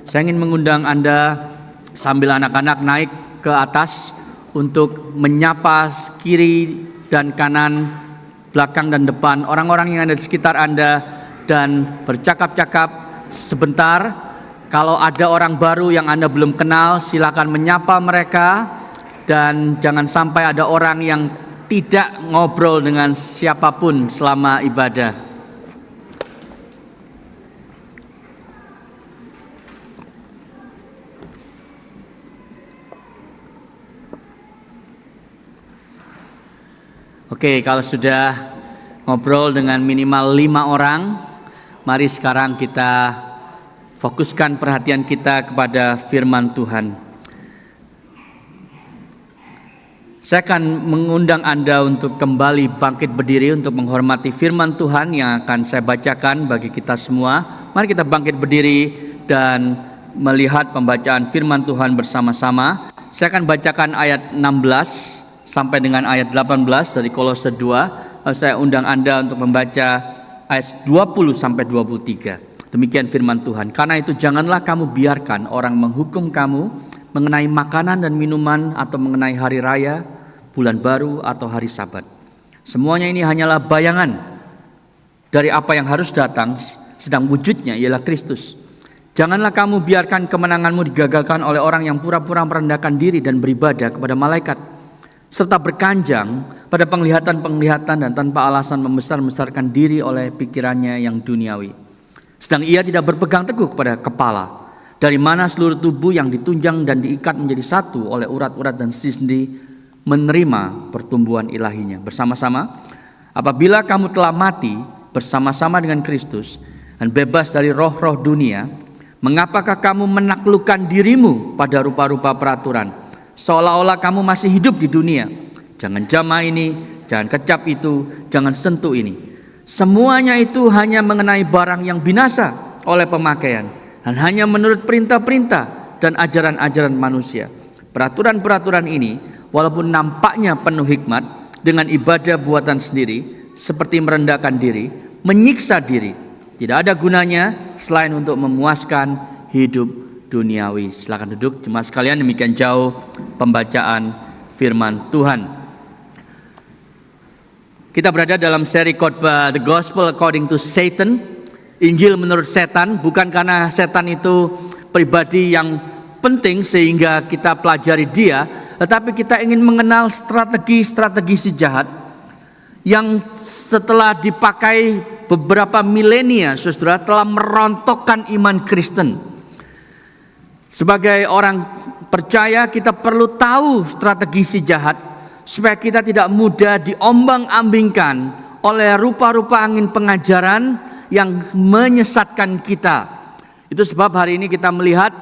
Saya ingin mengundang Anda sambil anak-anak naik ke atas untuk menyapa kiri dan kanan, belakang dan depan orang-orang yang ada di sekitar Anda dan bercakap-cakap sebentar. Kalau ada orang baru yang Anda belum kenal, silakan menyapa mereka, dan jangan sampai ada orang yang tidak ngobrol dengan siapapun selama ibadah. Oke, kalau sudah ngobrol dengan minimal 5 orang, mari sekarang kita fokuskan perhatian kita kepada firman Tuhan. Saya akan mengundang Anda untuk kembali bangkit berdiri untuk menghormati firman Tuhan yang akan saya bacakan bagi kita semua. Mari kita bangkit berdiri dan melihat pembacaan firman Tuhan bersama-sama. Saya akan bacakan ayat 16 sampai dengan ayat 18 dari Kolose 2. Saya undang Anda untuk membaca ayat 20 sampai 23. Demikian firman Tuhan. Karena itu janganlah kamu biarkan orang menghukum kamu mengenai makanan dan minuman, atau mengenai hari raya, bulan baru, atau hari Sabat. Semuanya ini hanyalah bayangan dari apa yang harus datang, sedang wujudnya ialah Kristus. Janganlah kamu biarkan kemenanganmu digagalkan oleh orang yang pura-pura merendahkan diri dan beribadah kepada malaikat, serta berkanjang pada penglihatan-penglihatan dan tanpa alasan membesar-besarkan diri oleh pikirannya yang duniawi. Sedang ia tidak berpegang teguh kepada kepala, dari mana seluruh tubuh yang ditunjang dan diikat menjadi satu oleh urat-urat dan sendi menerima pertumbuhan ilahinya. Bersama-sama, apabila kamu telah mati bersama-sama dengan Kristus dan bebas dari roh-roh dunia, mengapakah kamu menaklukkan dirimu pada rupa-rupa peraturan, seolah-olah kamu masih hidup di dunia? Jangan jamah ini, jangan kecap itu, jangan sentuh ini. Semuanya itu hanya mengenai barang yang binasa oleh pemakaian, dan hanya menurut perintah-perintah dan ajaran-ajaran manusia. Peraturan-peraturan ini, walaupun nampaknya penuh hikmat, dengan ibadah buatan sendiri, seperti merendahkan diri, menyiksa diri, tidak ada gunanya selain untuk memuaskan hidup duniawi. Silakan duduk jemaat sekalian. Demikian jauh pembacaan firman Tuhan. Kita berada dalam seri khotbah The Gospel According to Satan, Injil menurut setan. Bukan karena setan itu pribadi yang penting sehingga kita pelajari dia, tetapi kita ingin mengenal strategi-strategi si jahat yang setelah dipakai beberapa milenia, saudara, telah merontokkan iman Kristen. Sebagai orang percaya, kita perlu tahu strategi si jahat supaya kita tidak mudah diombang-ambingkan oleh rupa-rupa angin pengajaran yang menyesatkan kita. Itu sebab hari ini kita melihat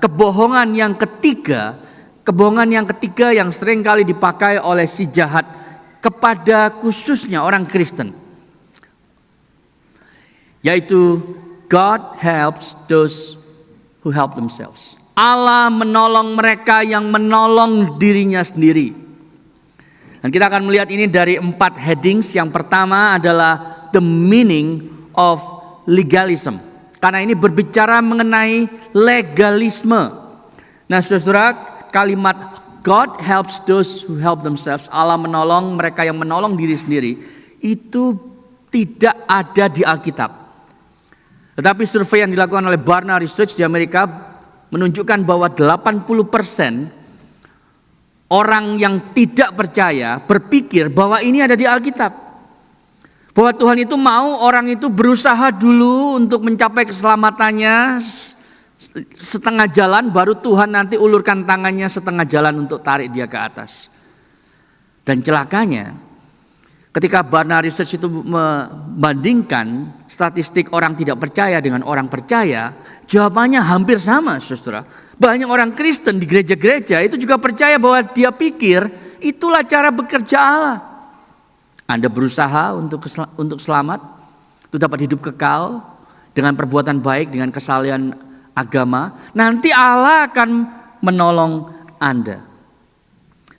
kebohongan yang ketiga yang sering kali dipakai oleh si jahat kepada khususnya orang Kristen, yaitu God helps those who help themselves. Allah menolong mereka yang menolong dirinya sendiri. Dan kita akan melihat ini dari 4 headings. Yang pertama adalah the meaning of legalism, karena ini berbicara mengenai legalisme. Nah saudara, kalimat God helps those who help themselves, Allah menolong mereka yang menolong diri sendiri, itu tidak ada di Alkitab. Tetapi survei yang dilakukan oleh Barna Research di Amerika menunjukkan bahwa 80% orang yang tidak percaya berpikir bahwa ini ada di Alkitab. Bahwa Tuhan itu mau orang itu berusaha dulu untuk mencapai keselamatannya setengah jalan, baru Tuhan nanti ulurkan tangannya setengah jalan untuk tarik dia ke atas. Dan celakanya, ketika Barna Research itu membandingkan statistik orang tidak percaya dengan orang percaya, jawabannya hampir sama, saudara. Banyak orang Kristen di gereja-gereja itu juga percaya bahwa dia pikir itulah cara bekerja Allah. Anda berusaha untuk selamat, untuk dapat hidup kekal dengan perbuatan baik, dengan kesalahan agama, nanti Allah akan menolong Anda.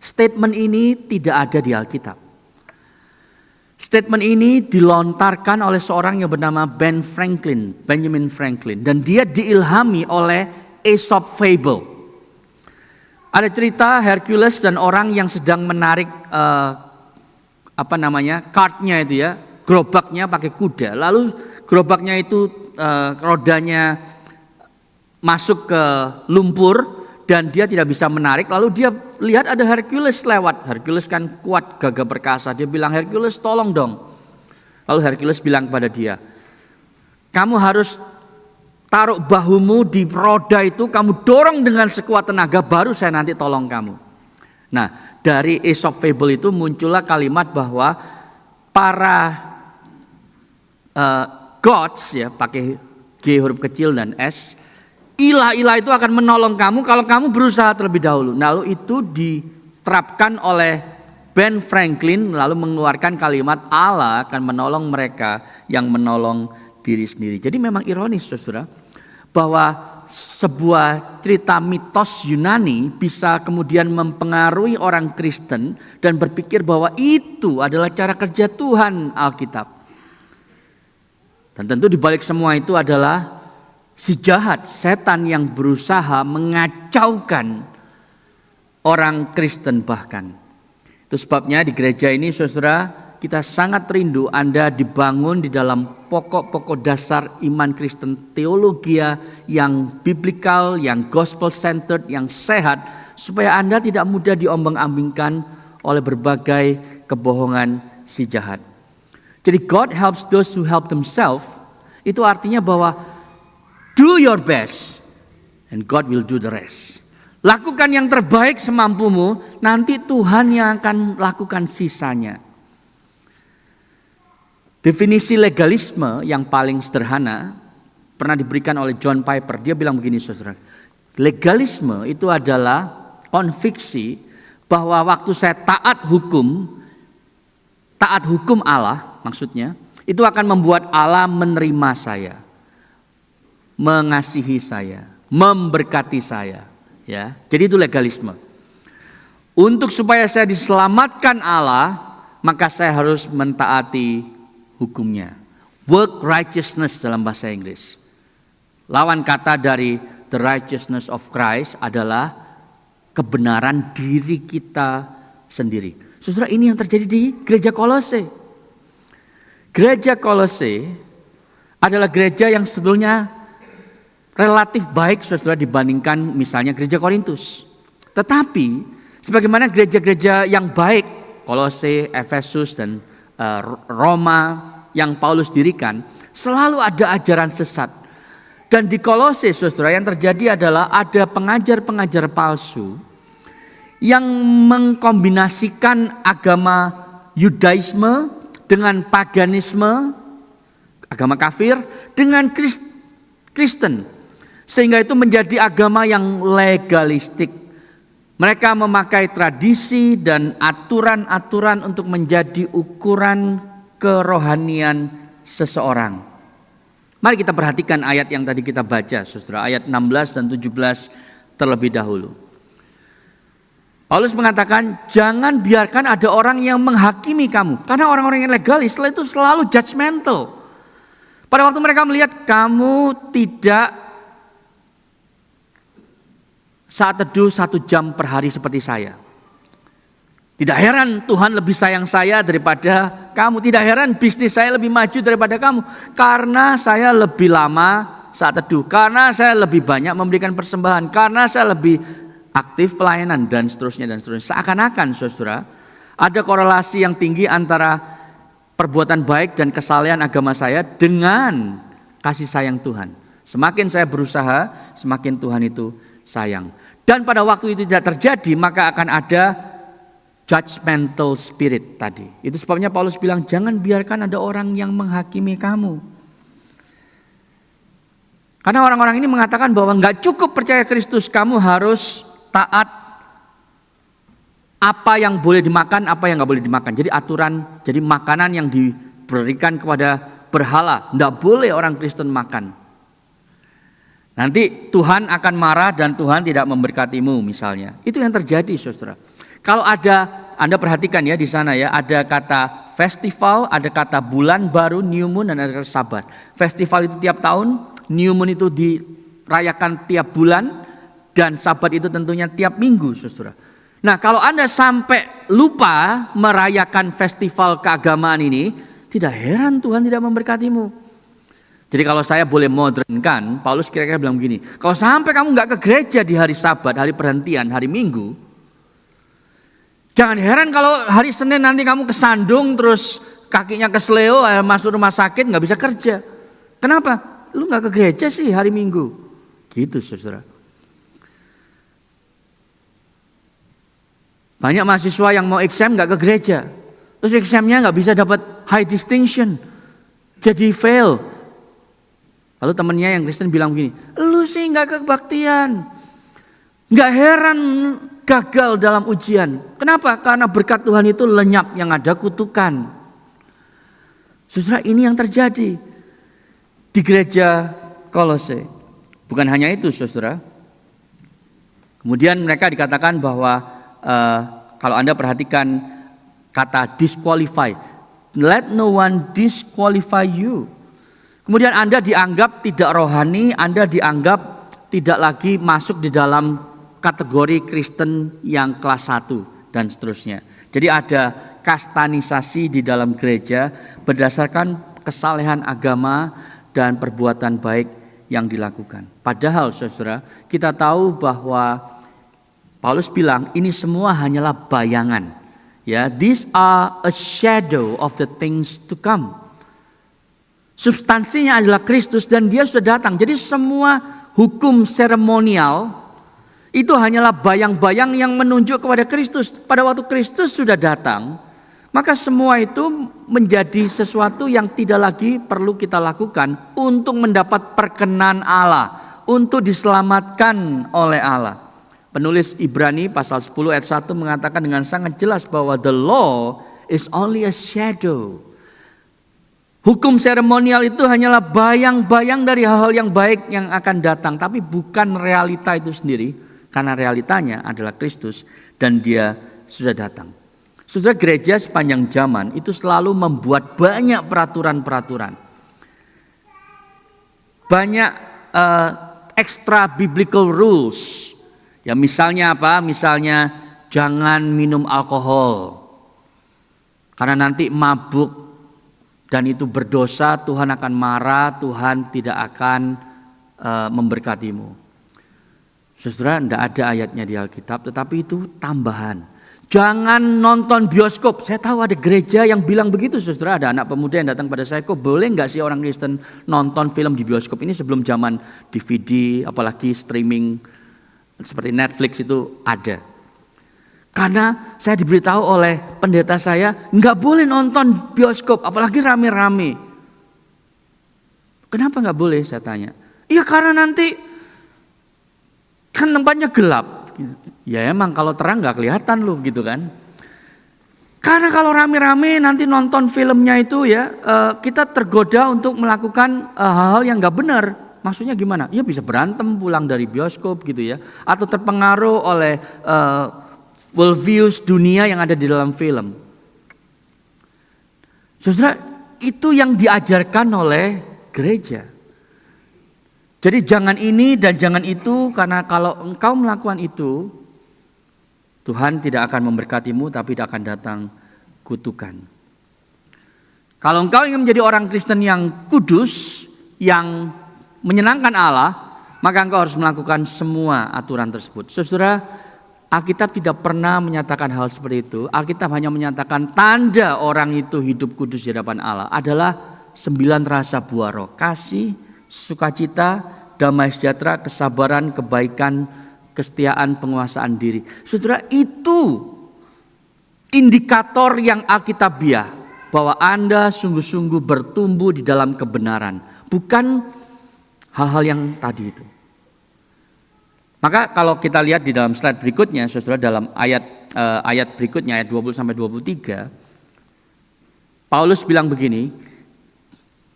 Statement ini tidak ada di Alkitab. Statement ini dilontarkan oleh seorang yang bernama Benjamin Franklin. Dan dia diilhami oleh Aesop Fable. Ada cerita Hercules dan orang yang sedang menarik kartnya itu ya, gerobaknya pakai kuda. Lalu gerobaknya itu rodanya masuk ke lumpur dan dia tidak bisa menarik. Lalu dia lihat ada Hercules lewat. Hercules kan kuat, gagah perkasa. Dia bilang, Hercules tolong dong. Lalu Hercules bilang kepada dia, kamu harus taruh bahumu di roda itu, kamu dorong dengan sekuat tenaga, baru saya nanti tolong kamu. Nah, dari Aesop Fable itu muncullah kalimat bahwa para gods, ya pakai G huruf kecil dan S, ilah-ilah itu akan menolong kamu kalau kamu berusaha terlebih dahulu. Lalu itu diterapkan oleh Ben Franklin, lalu mengeluarkan kalimat Allah akan menolong mereka yang menolong diri sendiri. Jadi memang ironis, saudara, bahwa sebuah cerita mitos Yunani bisa kemudian mempengaruhi orang Kristen dan berpikir bahwa itu adalah cara kerja Tuhan Alkitab. Dan tentu di balik semua itu adalah si jahat, setan yang berusaha mengacaukan orang Kristen bahkan. Itu sebabnya di gereja ini, saudara, kita sangat rindu Anda dibangun di dalam pokok-pokok dasar iman Kristen, teologi yang biblikal, yang gospel centered, yang sehat, supaya Anda tidak mudah diombang-ambingkan oleh berbagai kebohongan si jahat. Jadi God helps those who help themselves, itu artinya bahwa do your best and God will do the rest. Lakukan yang terbaik semampumu, nanti Tuhan yang akan lakukan sisanya. Definisi legalisme yang paling sederhana pernah diberikan oleh John Piper. Dia bilang begini, saudara. Legalisme itu adalah konviksi bahwa waktu saya taat hukum Allah maksudnya, itu akan membuat Allah menerima saya, mengasihi saya, memberkati saya. Ya, jadi itu legalisme. Untuk supaya saya diselamatkan Allah, maka saya harus mentaati hukumnya. Work righteousness dalam bahasa Inggris. Lawan kata dari the righteousness of Christ adalah kebenaran diri kita sendiri. Saudara, ini yang terjadi di gereja Kolose. Gereja Kolose adalah gereja yang sebelumnya relatif baik, saudara, dibandingkan misalnya gereja Korintus. Tetapi sebagaimana gereja-gereja yang baik, Kolose, Efesus dan Roma yang Paulus dirikan, selalu ada ajaran sesat. Dan di Kolose, saudara, yang terjadi adalah ada pengajar-pengajar palsu yang mengkombinasikan agama Yudaisme dengan paganisme, agama kafir, dengan Kristen. Sehingga itu menjadi agama yang legalistik. Mereka memakai tradisi dan aturan-aturan untuk menjadi ukuran kerohanian seseorang. Mari kita perhatikan ayat yang tadi kita baca, saudara, ayat 16 dan 17 terlebih dahulu. Paulus mengatakan, jangan biarkan ada orang yang menghakimi kamu. Karena orang-orang yang legalis itu selalu judgmental. Pada waktu mereka melihat kamu tidak saat teduh 1 jam per hari seperti saya, tidak heran Tuhan lebih sayang saya daripada kamu. Tidak heran bisnis saya lebih maju daripada kamu, karena saya lebih lama saat teduh, karena saya lebih banyak memberikan persembahan, karena saya lebih aktif pelayanan, dan seterusnya dan seterusnya. Seakan-akan, saudara, ada korelasi yang tinggi antara perbuatan baik dan kesalehan agama saya dengan kasih sayang Tuhan. Semakin saya berusaha, semakin Tuhan itu sayang. Dan pada waktu itu tidak terjadi, maka akan ada judgmental spirit tadi. Itu sebabnya Paulus bilang, jangan biarkan ada orang yang menghakimi kamu. Karena orang-orang ini mengatakan bahwa enggak cukup percaya Kristus, kamu harus taat apa yang boleh dimakan, apa yang enggak boleh dimakan. Jadi aturan, jadi makanan yang diberikan kepada berhala, enggak boleh orang Kristen makan. Nanti Tuhan akan marah dan Tuhan tidak memberkatimu misalnya. Itu yang terjadi, saudara. Kalau ada, Anda perhatikan ya di sana ya, ada kata festival, ada kata bulan baru, new moon, dan ada kata sabat. Festival itu tiap tahun, new moon itu dirayakan tiap bulan, dan sabat itu tentunya tiap minggu, saudara. Nah, kalau Anda sampai lupa merayakan festival keagamaan ini, tidak heran Tuhan tidak memberkatimu. Jadi kalau saya boleh modernkan, Paulus kira-kira bilang begini, kalau sampai kamu nggak ke gereja di hari sabat, hari perhentian, hari minggu, jangan heran kalau hari Senin nanti kamu kesandung, terus kakinya kesleo, masuk rumah sakit, nggak bisa kerja. Kenapa? Lu nggak ke gereja sih hari minggu. Gitu, saudara. Banyak mahasiswa yang mau exam nggak ke gereja, terus examnya nggak bisa dapat high distinction, jadi fail. Lalu temennya yang Kristen bilang begini, lu sih nggak kebaktian, nggak heran gagal dalam ujian. Kenapa? Karena berkat Tuhan itu lenyap, yang ada kutukan. Saudara, ini yang terjadi di gereja Kolose. Bukan hanya itu, saudara. Kemudian mereka dikatakan bahwa kalau Anda perhatikan kata disqualify, let no one disqualify you. Kemudian Anda dianggap tidak rohani, Anda dianggap tidak lagi masuk di dalam kategori Kristen yang kelas 1 dan seterusnya. Jadi ada kastanisasi di dalam gereja berdasarkan kesalehan agama dan perbuatan baik yang dilakukan. Padahal saudara, kita tahu bahwa Paulus bilang ini semua hanyalah bayangan. Ya, these are a shadow of the things to come. Substansinya adalah Kristus dan dia sudah datang. Jadi semua hukum seremonial itu hanyalah bayang-bayang yang menunjuk kepada Kristus. Pada waktu Kristus sudah datang, maka semua itu menjadi sesuatu yang tidak lagi perlu kita lakukan untuk mendapat perkenan Allah, untuk diselamatkan oleh Allah. Penulis Ibrani pasal 10 ayat 1 mengatakan dengan sangat jelas bahwa the law is only a shadow. Hukum seremonial itu hanyalah bayang-bayang dari hal-hal yang baik yang akan datang, tapi bukan realita itu sendiri, karena realitanya adalah Kristus dan dia sudah datang. Saudara, gereja sepanjang zaman itu selalu membuat banyak peraturan-peraturan. Banyak extra biblical rules. Ya misalnya apa? Misalnya jangan minum alkohol. Karena nanti mabuk dan itu berdosa, Tuhan akan marah, Tuhan tidak akan memberkatimu. Saudara, tidak ada ayatnya di Alkitab, tetapi itu tambahan. Jangan nonton bioskop. Saya tahu ada gereja yang bilang begitu, saudara. Ada anak pemuda yang datang pada saya, kok boleh nggak sih orang Kristen nonton film di bioskop? Ini sebelum zaman DVD, apalagi streaming seperti Netflix itu ada. Karena saya diberitahu oleh pendeta saya, nggak boleh nonton bioskop, apalagi rame-rame. Kenapa nggak boleh? Saya tanya. Iya karena nanti kan tempatnya gelap. Ya emang kalau terang nggak kelihatan loh gitu kan. Karena kalau rame-rame nanti nonton filmnya itu ya kita tergoda untuk melakukan hal-hal yang nggak benar. Maksudnya gimana? Ya bisa berantem pulang dari bioskop gitu ya. Atau terpengaruh oleh worldviews dunia yang ada di dalam film. Saudara, itu yang diajarkan oleh gereja. Jadi jangan ini dan jangan itu, karena kalau engkau melakukan itu, Tuhan tidak akan memberkatimu tapi akan datang kutukan. Kalau engkau ingin menjadi orang Kristen yang kudus, yang menyenangkan Allah, maka engkau harus melakukan semua aturan tersebut. Saudara, Alkitab tidak pernah menyatakan hal seperti itu. Alkitab hanya menyatakan tanda orang itu hidup kudus di hadapan Allah adalah 9 rasa buah roh. Kasih, sukacita, damai sejahtera, kesabaran, kebaikan, kesetiaan, penguasaan diri. Saudara, itu indikator yang alkitabiah bahwa Anda sungguh-sungguh bertumbuh di dalam kebenaran. Bukan hal-hal yang tadi itu. Maka kalau kita lihat di dalam slide berikutnya, saudara, dalam ayat berikutnya, ayat 20-23, Paulus bilang begini,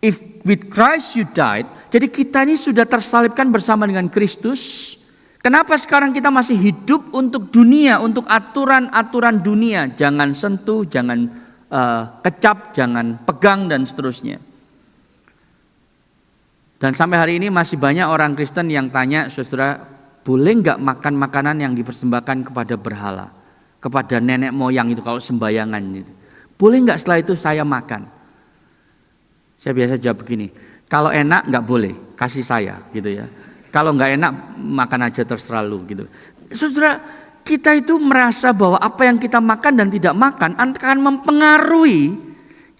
if with Christ you died, jadi kita ini sudah tersalibkan bersama dengan Kristus. Kenapa sekarang kita masih hidup untuk dunia, untuk aturan-aturan dunia? Jangan sentuh, jangan kecap, jangan pegang dan seterusnya. Dan sampai hari ini masih banyak orang Kristen yang tanya, saudara, boleh nggak makan makanan yang dipersembahkan kepada berhala, kepada nenek moyang itu kalau sembayangan itu. Boleh nggak setelah itu saya makan? Saya biasa jawab begini, kalau enak nggak boleh, kasih saya gitu ya. Kalau nggak enak makan aja terserah lu gitu. Saudara, kita itu merasa bahwa apa yang kita makan dan tidak makan akan mempengaruhi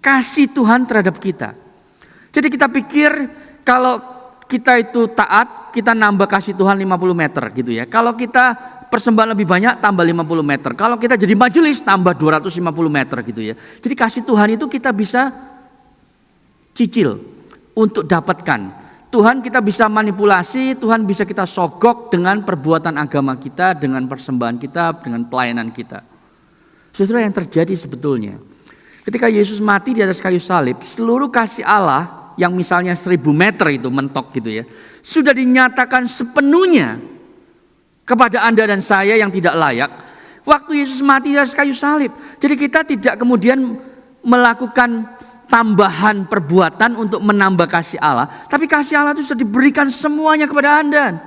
kasih Tuhan terhadap kita. Jadi kita pikir kalau kita itu taat, kita nambah kasih Tuhan 50 meter gitu ya. Kalau kita persembahan lebih banyak, tambah 50 meter. Kalau kita jadi majelis, tambah 250 meter gitu ya. Jadi kasih Tuhan itu kita bisa cicil untuk dapatkan. Tuhan kita bisa manipulasi, Tuhan bisa kita sogok dengan perbuatan agama kita, dengan persembahan kita, dengan pelayanan kita. Saudara, yang terjadi sebetulnya, ketika Yesus mati di atas kayu salib, seluruh kasih Allah yang misalnya 1000 meter itu mentok gitu ya, sudah dinyatakan sepenuhnya kepada Anda dan saya yang tidak layak waktu Yesus mati di atas kayu salib. Jadi kita tidak kemudian melakukan tambahan perbuatan untuk menambah kasih Allah, tapi kasih Allah itu sudah diberikan semuanya kepada Anda.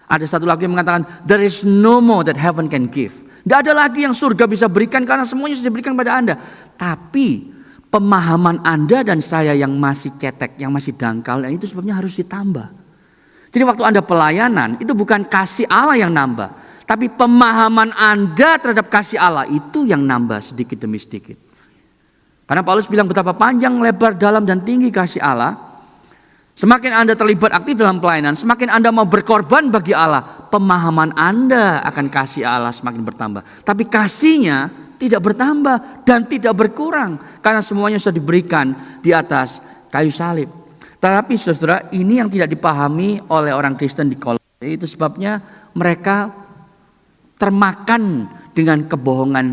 Ada satu lagu yang mengatakan, there is no more that heaven can give. Tidak ada lagi yang surga bisa berikan karena semuanya sudah diberikan kepada Anda. Tapi pemahaman Anda dan saya yang masih cetek, yang masih dangkal, dan itu sebabnya harus ditambah. Jadi waktu Anda pelayanan, itu bukan kasih Allah yang nambah, tapi pemahaman Anda terhadap kasih Allah itu yang nambah sedikit demi sedikit. Karena Paulus bilang betapa panjang, lebar, dalam dan tinggi kasih Allah. Semakin Anda terlibat aktif dalam pelayanan, semakin Anda mau berkorban bagi Allah, pemahaman Anda akan kasih Allah semakin bertambah. Tapi kasihnya tidak bertambah dan tidak berkurang karena semuanya sudah diberikan di atas kayu salib. Tetapi saudara, ini yang tidak dipahami oleh orang Kristen di Kolose. Itu sebabnya mereka termakan dengan kebohongan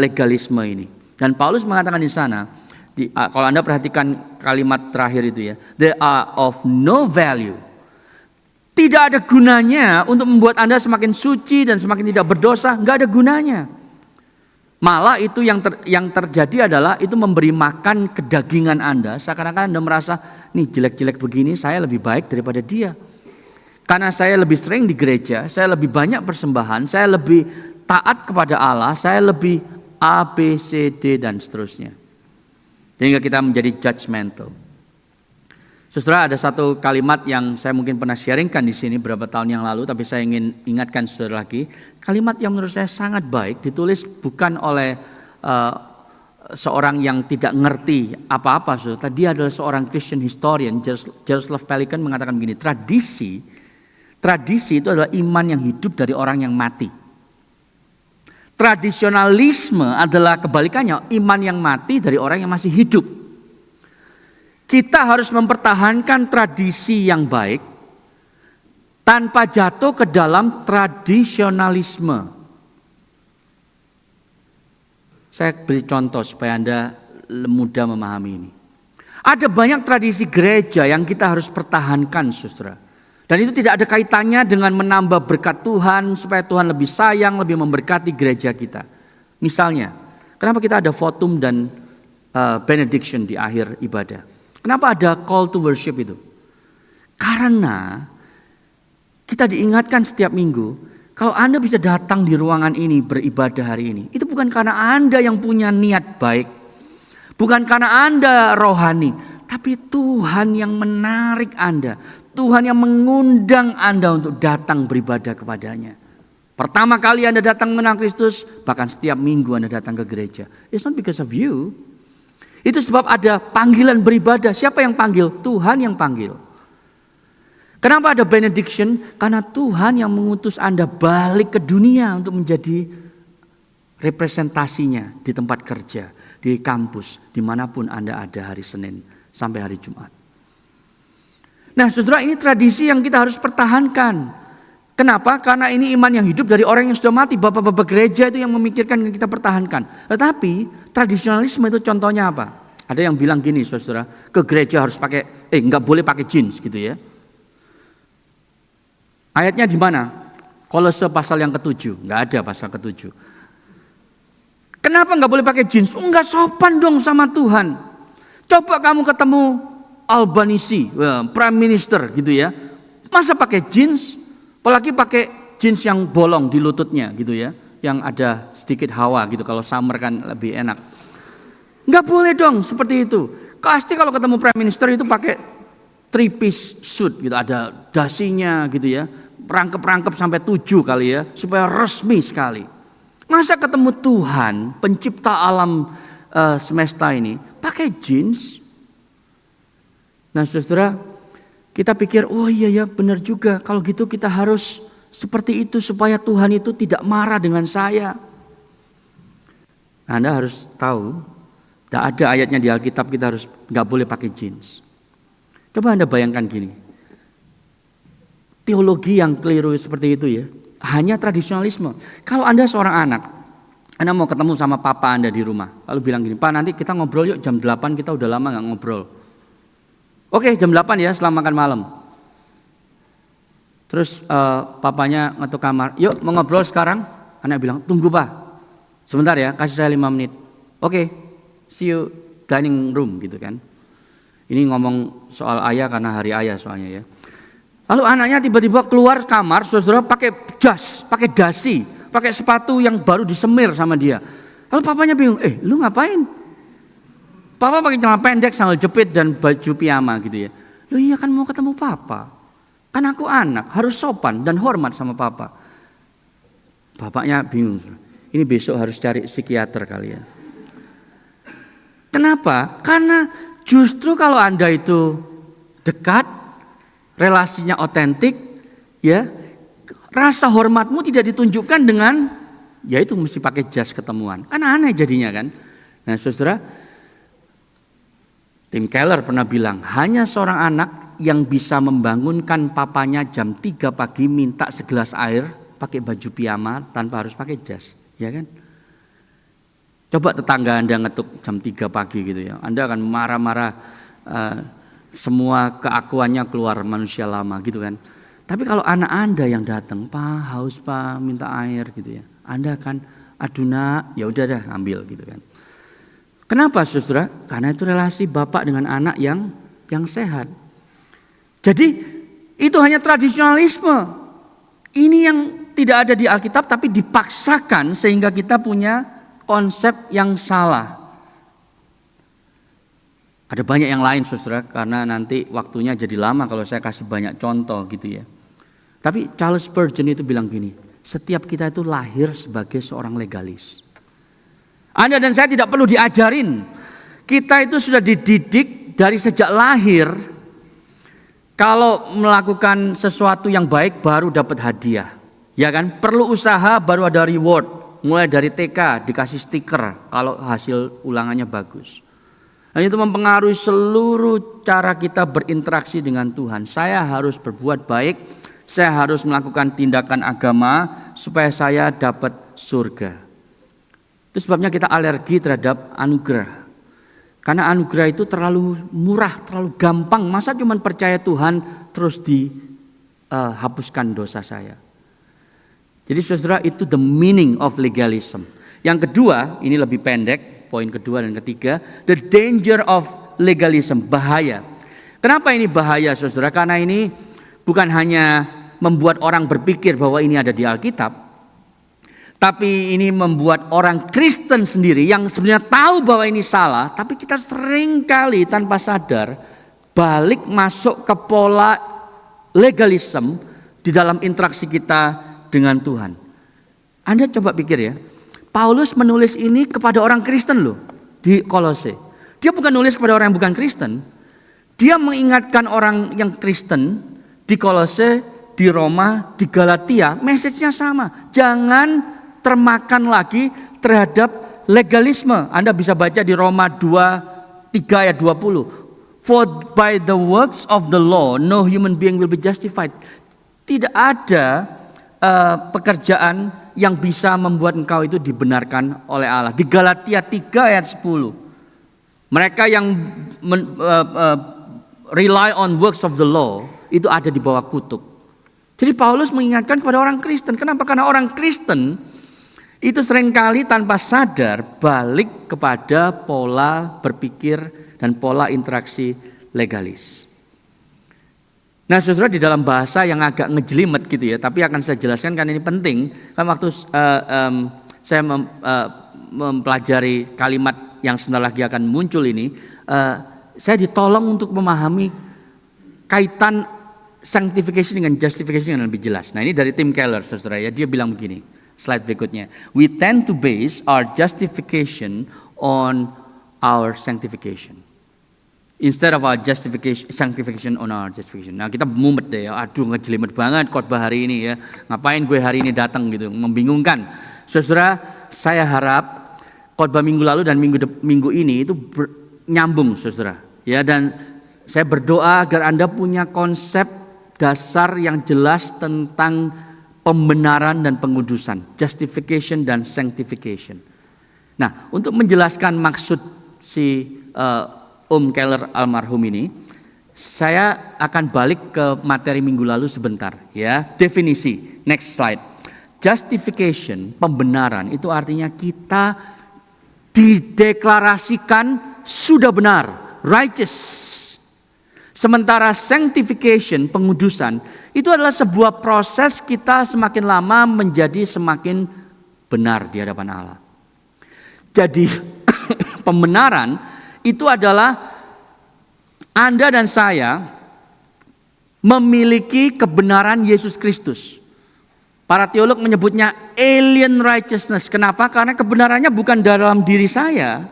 legalisme ini. Dan Paulus mengatakan di sana, kalau Anda perhatikan kalimat terakhir itu ya, they are of no value. Tidak ada gunanya untuk membuat Anda semakin suci dan semakin tidak berdosa, nggak ada gunanya. Malah itu yang terjadi adalah itu memberi makan kedagingan Anda, seakan-akan Anda merasa, nih jelek-jelek begini saya lebih baik daripada dia. Karena saya lebih sering di gereja, saya lebih banyak persembahan, saya lebih taat kepada Allah, saya lebih A, B, C, D dan seterusnya. Sehingga kita menjadi judgmental. Saudara, ada satu kalimat yang saya mungkin pernah sharingkan di sini beberapa tahun yang lalu, tapi saya ingin ingatkan saudara lagi. Kalimat yang menurut saya sangat baik, ditulis bukan oleh seorang yang tidak ngerti apa-apa, saudara. Dia adalah seorang Christian historian, Jaroslav Pelikan mengatakan begini, tradisi itu adalah iman yang hidup dari orang yang mati. Tradisionalisme adalah kebalikannya, iman yang mati dari orang yang masih hidup. Kita harus mempertahankan tradisi yang baik tanpa jatuh ke dalam tradisionalisme. Saya beri contoh supaya Anda mudah memahami ini. Ada banyak tradisi gereja yang kita harus pertahankan, saudara. Dan itu tidak ada kaitannya dengan menambah berkat Tuhan supaya Tuhan lebih sayang, lebih memberkati gereja kita. Misalnya, kenapa kita ada votum dan benediction di akhir ibadah? Kenapa ada call to worship itu? Karena kita diingatkan setiap minggu, kalau Anda bisa datang di ruangan ini beribadah hari ini, itu bukan karena Anda yang punya niat baik, bukan karena Anda rohani, tapi Tuhan yang menarik Anda. Tuhan yang mengundang Anda untuk datang beribadah kepadanya. Pertama kali Anda datang mengenal Kristus, bahkan setiap minggu Anda datang ke gereja. It's not because of you. Itu sebab ada panggilan beribadah. Siapa yang panggil? Tuhan yang panggil. Kenapa ada benediction? Karena Tuhan yang mengutus Anda balik ke dunia untuk menjadi representasinya di tempat kerja, di kampus, dimanapun Anda ada hari Senin sampai hari Jumat. Nah saudara, ini tradisi yang kita harus pertahankan. Kenapa? Karena ini iman yang hidup dari orang yang sudah mati. Bapak-bapak gereja itu yang memikirkan yang kita pertahankan. Tetapi tradisionalisme itu contohnya apa? Ada yang bilang gini saudara, ke gereja harus pakai, nggak boleh pakai jeans gitu ya. Ayatnya di mana? Kolose pasal yang ke-7, nggak ada pasal ke-7. Kenapa nggak boleh pakai jeans? Nggak sopan dong sama Tuhan. Coba kamu ketemu Albanese, Prime Minister gitu ya. Masa pakai jeans? Apalagi pakai jeans yang bolong di lututnya gitu ya. Yang ada sedikit hawa gitu, kalau summer kan lebih enak. Nggak boleh dong seperti itu. Pasti kalau ketemu Prime Minister itu pakai 3-piece suit gitu. Ada dasinya gitu ya. Rangkep-rangkep sampai 7 kali ya. Supaya resmi sekali. Masa ketemu Tuhan, pencipta alam semesta ini, pakai jeans? Nah saudara, kita pikir, oh iya ya benar juga. Kalau gitu kita harus seperti itu supaya Tuhan itu tidak marah dengan saya. Nah, Anda harus tahu, tidak ada ayatnya di Alkitab kita harus nggak boleh pakai jeans. Coba Anda bayangkan gini, teologi yang keliru seperti itu ya. Hanya tradisionalisme. Kalau Anda seorang anak, Anda mau ketemu sama papa Anda di rumah, lalu bilang gini, Pak nanti kita ngobrol yuk jam 8, kita udah lama gak ngobrol. Oke jam 8 ya setelah makan malam. Terus papanya ngetuk kamar, yuk mau ngobrol sekarang? Anak bilang, tunggu Pak, sebentar ya kasih saya 5 menit. Oke, see you dining room gitu kan. Ini ngomong soal ayah karena hari ayah soalnya ya. Lalu anaknya tiba-tiba keluar kamar, saudara pakai jas, pakai dasi, pakai sepatu yang baru disemir sama dia. Lalu papanya bingung, lu ngapain? Papa pakai celana pendek, sandal jepit dan baju piyama gitu ya. Lu iya kan mau ketemu papa. Kan aku anak, harus sopan dan hormat sama papa. Bapaknya bingung, ini besok harus cari psikiater kali ya. Kenapa? Karena justru kalau Anda itu dekat, relasinya otentik, ya, rasa hormatmu tidak ditunjukkan dengan, ya itu mesti pakai jas ketemuan. Kan aneh jadinya kan. Nah saudara, Tim Keller pernah bilang, hanya seorang anak yang bisa membangunkan papanya jam 3 pagi minta segelas air, pakai baju piyama tanpa harus pakai jas, ya kan? Coba tetangga Anda ngetuk jam 3 pagi gitu ya, Anda akan marah-marah, semua keakuannya keluar manusia lama gitu kan. Tapi kalau anak Anda yang datang, Pak haus Pak minta air gitu ya, Anda akan aduh nak, ya udah dah ambil gitu kan. Kenapa saudara? Karena itu relasi bapak dengan anak yang sehat. Jadi itu hanya tradisionalisme. Ini yang tidak ada di Alkitab tapi dipaksakan sehingga kita punya konsep yang salah. Ada banyak yang lain saudara, karena nanti waktunya jadi lama kalau saya kasih banyak contoh gitu ya. Tapi Charles Spurgeon itu bilang gini, setiap kita itu lahir sebagai seorang legalis. Anda dan saya tidak perlu diajarin. Kita itu sudah dididik dari sejak lahir. Kalau melakukan sesuatu yang baik baru dapat hadiah. Ya kan? Perlu usaha baru ada reward. Mulai dari TK dikasih stiker kalau hasil ulangannya bagus. Dan itu mempengaruhi seluruh cara kita berinteraksi dengan Tuhan. Saya harus berbuat baik, saya harus melakukan tindakan agama supaya saya dapat surga. Itu sebabnya kita alergi terhadap anugerah. Karena anugerah itu terlalu murah, terlalu gampang. Masa cuma percaya Tuhan terus dihapuskan dosa saya. Jadi saudara, itu the meaning of legalism. Yang kedua, ini lebih pendek. Poin kedua dan ketiga, the danger of legalism, bahaya. Kenapa ini bahaya saudara? Karena ini bukan hanya membuat orang berpikir bahwa ini ada di Alkitab, tapi ini membuat orang Kristen sendiri yang sebenarnya tahu bahwa ini salah, tapi kita seringkali tanpa sadar balik masuk ke pola legalism di dalam interaksi kita dengan Tuhan. Anda coba pikir ya, Paulus menulis ini kepada orang Kristen loh di Kolose. Dia bukan nulis kepada orang yang bukan Kristen. Dia mengingatkan orang yang Kristen di Kolose, di Roma, di Galatia. Message-nya sama. Jangan termakan lagi terhadap legalisme. Anda bisa baca di Roma 2:3 ayat 20. For by the works of the law no human being will be justified. Tidak ada pekerjaan yang bisa membuat engkau itu dibenarkan oleh Allah. Di Galatia 3 ayat 10. Mereka yang rely on works of the law itu ada di bawah kutuk. Jadi Paulus mengingatkan kepada orang Kristen. Kenapa? Karena orang Kristen itu seringkali tanpa sadar balik kepada pola berpikir dan pola interaksi legalis. Nah, saudara, di dalam bahasa yang agak ngejelimet gitu ya, tapi akan saya jelaskan karena ini penting. Kan waktu saya mempelajari kalimat yang sebentar lagi akan muncul ini, saya ditolong untuk memahami kaitan sanctification dengan justification yang lebih jelas. Nah, ini dari Tim Keller, saudara ya, dia bilang begini, slide berikutnya. We tend to base our justification on our sanctification instead of our sanctification on our justification. Nah, kita mumet deh ya, aduh ngejelimet banget khotbah hari ini ya, ngapain gue hari ini datang gitu, membingungkan. Saudara, saya harap khotbah minggu lalu dan minggu ini itu nyambung, saudara ya, dan saya berdoa agar Anda punya konsep dasar yang jelas tentang pembenaran dan pengudusan, justification dan sanctification. Nah, untuk menjelaskan maksud si Om Keller almarhum ini, saya akan balik ke materi minggu lalu sebentar ya. Definisi, next slide. Justification, pembenaran, itu artinya kita dideklarasikan sudah benar, righteous. Sementara sanctification, pengudusan, itu adalah sebuah proses kita semakin lama menjadi semakin benar di hadapan Allah. Jadi pembenaran itu adalah Anda dan saya memiliki kebenaran Yesus Kristus. Para teolog menyebutnya alien righteousness. Kenapa? Karena kebenarannya bukan dalam diri saya,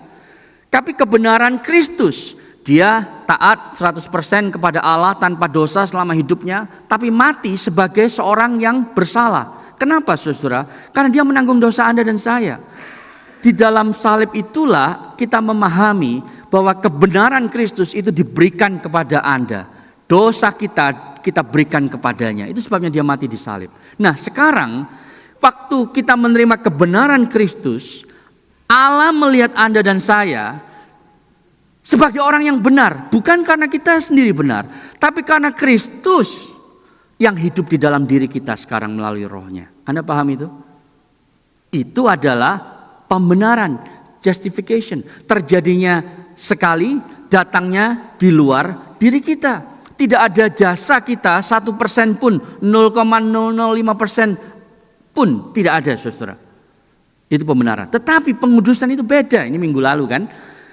tapi kebenaran Kristus. Dia taat 100% kepada Allah tanpa dosa selama hidupnya, tapi mati sebagai seorang yang bersalah. Kenapa, saudara? Karena dia menanggung dosa Anda dan saya. Di dalam salib itulah kita memahami bahwa kebenaran Kristus itu diberikan kepada Anda. Dosa kita berikan kepadanya. Itu sebabnya dia mati di salib. Nah, sekarang waktu kita menerima kebenaran Kristus, Allah melihat Anda dan saya sebagai orang yang benar, bukan karena kita sendiri benar, tapi karena Kristus yang hidup di dalam diri kita sekarang melalui rohnya. Anda paham itu? Itu adalah pembenaran, justification. Terjadinya sekali, datangnya di luar diri kita. Tidak ada jasa kita 1% pun, 0,005% pun tidak ada, saudara. Itu pembenaran. Tetapi pengudusan itu beda. Ini minggu lalu kan.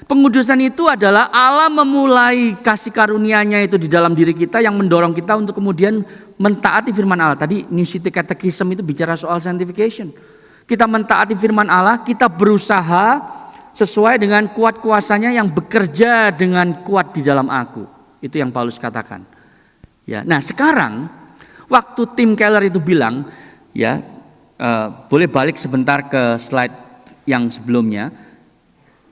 Pengudusan itu adalah Allah memulai kasih karunia-Nya itu di dalam diri kita yang mendorong kita untuk kemudian mentaati firman Allah. Tadi New City Catechism itu bicara soal sanctification. Kita mentaati firman Allah, kita berusaha sesuai dengan kuat kuasanya yang bekerja dengan kuat di dalam aku. Itu yang Paulus katakan. Ya, nah sekarang waktu Tim Keller itu bilang, ya boleh balik sebentar ke slide yang sebelumnya.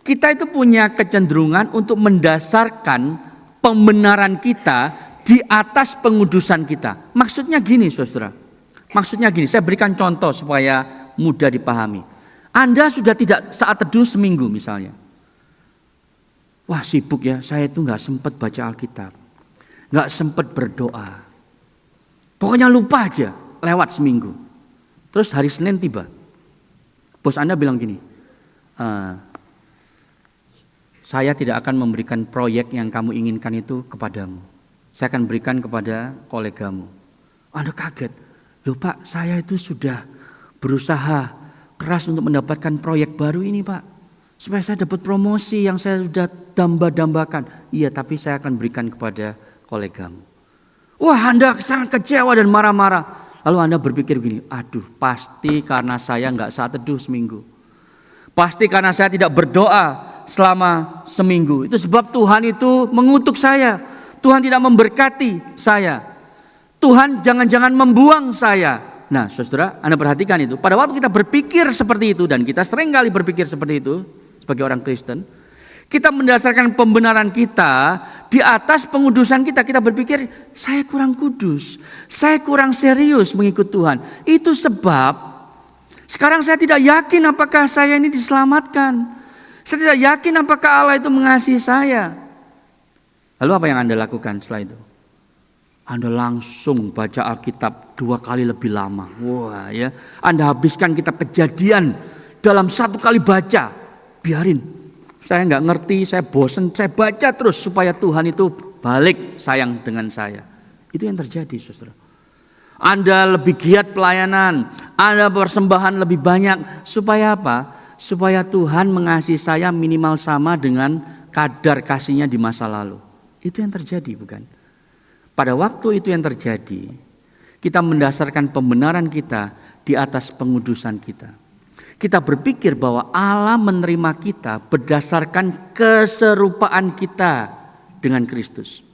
Kita itu punya kecenderungan untuk mendasarkan pembenaran kita di atas pengudusan kita. Maksudnya gini, saudara. Maksudnya gini, saya berikan contoh supaya mudah dipahami. Anda sudah tidak saat teduh seminggu misalnya. Wah sibuk ya, saya itu gak sempat baca Alkitab. Gak sempat berdoa. Pokoknya lupa aja, lewat seminggu. Terus hari Senin tiba. Bos Anda bilang gini, saya tidak akan memberikan proyek yang kamu inginkan itu kepadamu. Saya akan berikan kepada kolegamu. Anda kaget. Loh Pak, saya itu sudah berusaha keras untuk mendapatkan proyek baru ini Pak. Supaya saya dapat promosi yang saya sudah damba-dambakan. Iya, tapi saya akan berikan kepada kolegamu. Wah, Anda sangat kecewa dan marah-marah. Lalu Anda berpikir begini, aduh pasti karena saya nggak saat teduh seminggu. Pasti karena saya tidak berdoa selama seminggu. Itu sebab Tuhan itu mengutuk saya. Tuhan tidak memberkati saya. Tuhan jangan-jangan membuang saya. Nah saudara, Anda perhatikan itu. Pada waktu kita berpikir seperti itu, dan kita sering kali berpikir seperti itu sebagai orang Kristen, kita mendasarkan pembenaran kita di atas pengudusan kita. Kita berpikir, saya kurang kudus, saya kurang serius mengikut Tuhan. Itu sebab sekarang saya tidak yakin apakah saya ini diselamatkan. Saya tidak yakin apakah Allah itu mengasihi saya. Lalu apa yang Anda lakukan setelah itu? Anda langsung baca Alkitab 2 kali lebih lama. Wah ya, Anda habiskan kitab Kejadian dalam satu kali baca, biarin. Saya nggak ngerti, saya bosen, saya baca terus supaya Tuhan itu balik sayang dengan saya. Itu yang terjadi, saudara. Anda lebih giat pelayanan, Anda persembahan lebih banyak. Supaya apa? Supaya Tuhan mengasihi saya minimal sama dengan kadar kasihnya di masa lalu. Itu yang terjadi, bukan? Pada waktu itu yang terjadi, kita mendasarkan pembenaran kita di atas pengudusan kita. Kita berpikir bahwa Allah menerima kita berdasarkan keserupaan kita dengan Kristus.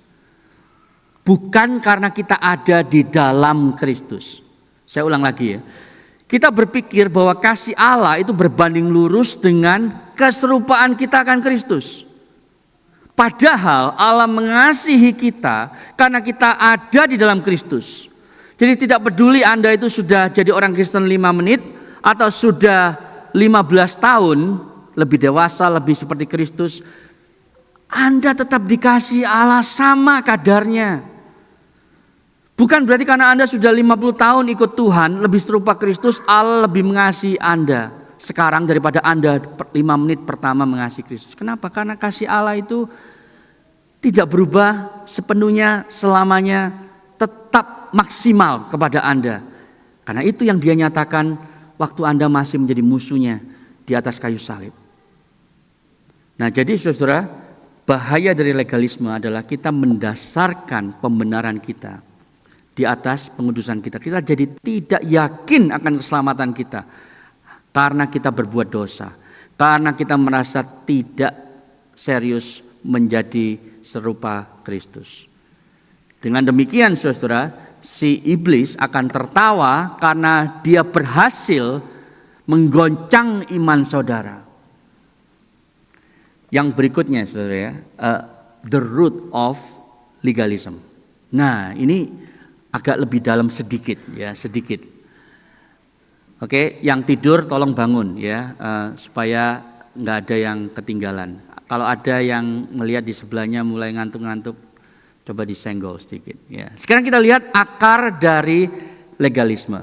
Bukan karena kita ada di dalam Kristus. Saya ulang lagi ya. Kita berpikir bahwa kasih Allah itu berbanding lurus dengan keserupaan kita akan Kristus. Padahal Allah mengasihi kita karena kita ada di dalam Kristus. Jadi tidak peduli Anda itu sudah jadi orang Kristen 5 menit atau sudah 15 tahun, lebih dewasa, lebih seperti Kristus, Anda tetap dikasihi Allah sama kadarnya. Bukan berarti karena Anda sudah 50 tahun ikut Tuhan, lebih serupa Kristus, Allah lebih mengasihi Anda sekarang daripada Anda 5 menit pertama mengasihi Kristus. Kenapa? Karena kasih Allah itu tidak berubah sepenuhnya, selamanya, tetap maksimal kepada Anda. Karena itu yang Dia nyatakan waktu Anda masih menjadi musuhnya di atas kayu salib. Nah, jadi saudara, bahaya dari legalisme adalah kita mendasarkan pembenaran kita di atas pengudusan kita. Kita jadi tidak yakin akan keselamatan kita karena kita berbuat dosa, karena kita merasa tidak serius menjadi serupa Kristus. Dengan demikian saudara, si iblis akan tertawa karena dia berhasil menggoncang iman saudara. Yang berikutnya saudara ya, the root of legalism. Nah, ini agak lebih dalam sedikit ya, sedikit. Oke, yang tidur tolong bangun ya, supaya nggak ada yang ketinggalan. Kalau ada yang melihat di sebelahnya mulai ngantuk-ngantuk, coba disenggol sedikit ya. Sekarang kita lihat akar dari legalisme.